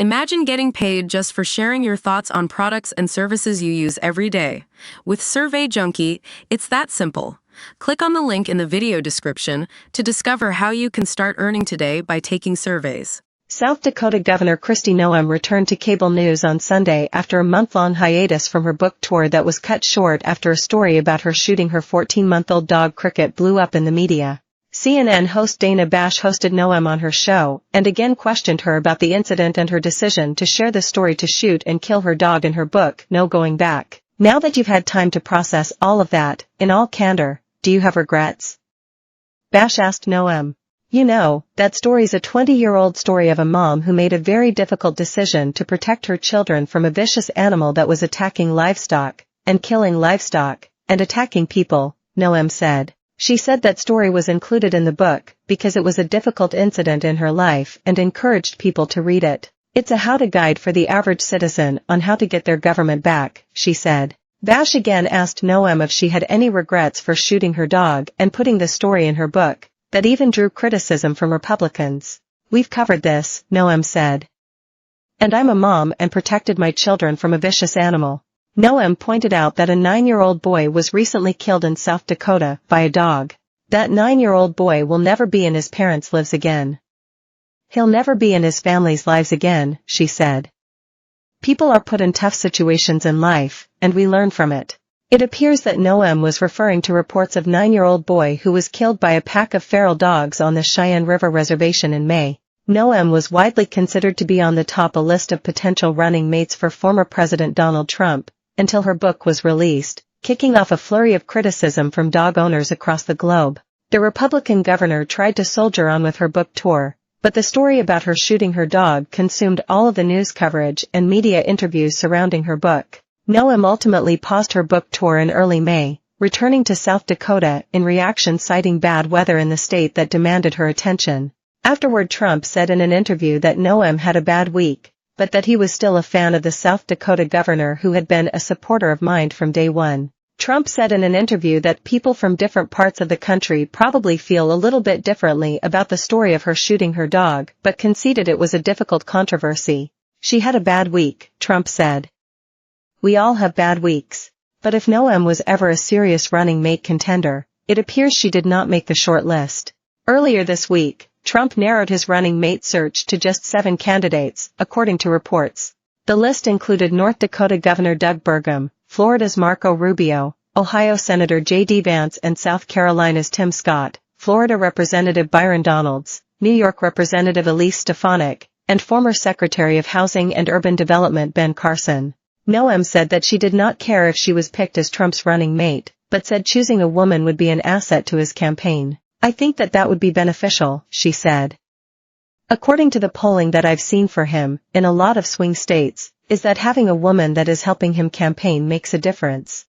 Imagine getting paid just for sharing your thoughts on products and services you use every day. With Survey Junkie, it's that simple. Click on the link in the video description to discover how you can start earning today by taking surveys. South Dakota Governor Kristi Noem returned to cable news on Sunday after a month-long hiatus from her book tour that was cut short after a story about her shooting her 14-month-old dog Cricket blew up in the media. CNN host Dana Bash hosted Noem on her show and again questioned her about the incident and her decision to share the story to shoot and kill her dog in her book, No Going Back. Now that you've had time to process all of that, in all candor, do you have regrets? Bash asked Noem. You know, that story's a 20-year-old story of a mom who made a very difficult decision to protect her children from a vicious animal that was attacking livestock, and killing livestock, and attacking people, Noem said. She said that story was included in the book because it was a difficult incident in her life and encouraged people to read it. It's a how-to guide for the average citizen on how to get their government back, she said. Bash again asked Noem if she had any regrets for shooting her dog and putting the story in her book. That even drew criticism from Republicans. We've covered this, Noem said. And I'm a mom and protected my children from a vicious animal. Noem pointed out that a 9-year-old boy was recently killed in South Dakota by a dog. That 9-year-old boy will never be in his parents' lives again. He'll never be in his family's lives again, she said. People are put in tough situations in life, and we learn from it. It appears that Noem was referring to reports of 9-year-old boy who was killed by a pack of feral dogs on the Cheyenne River Reservation in May. Noem was widely considered to be on the top a list of potential running mates for former President Donald Trump, until her book was released, kicking off a flurry of criticism from dog owners across the globe. The Republican governor tried to soldier on with her book tour, but the story about her shooting her dog consumed all of the news coverage and media interviews surrounding her book. Noem ultimately paused her book tour in early May, returning to South Dakota in reaction citing bad weather in the state that demanded her attention. Afterward, Trump said in an interview that Noem had a bad week, but that he was still a fan of the South Dakota governor who had been a supporter of mine from day one. Trump said in an interview that people from different parts of the country probably feel a little bit differently about the story of her shooting her dog, but conceded it was a difficult controversy. She had a bad week, Trump said. We all have bad weeks. But if Noem was ever a serious running mate contender, it appears she did not make the short list. Earlier this week, Trump narrowed his running mate search to just 7 candidates, according to reports. The list included North Dakota Governor Doug Burgum, Florida's Marco Rubio, Ohio Senator J.D. Vance and South Carolina's Tim Scott, Florida Representative Byron Donalds, New York Representative Elise Stefanik, and former Secretary of Housing and Urban Development Ben Carson. Noem said that she did not care if she was picked as Trump's running mate, but said choosing a woman would be an asset to his campaign. I think that would be beneficial, she said. According to the polling that I've seen for him, in a lot of swing states, is that having a woman that is helping him campaign makes a difference.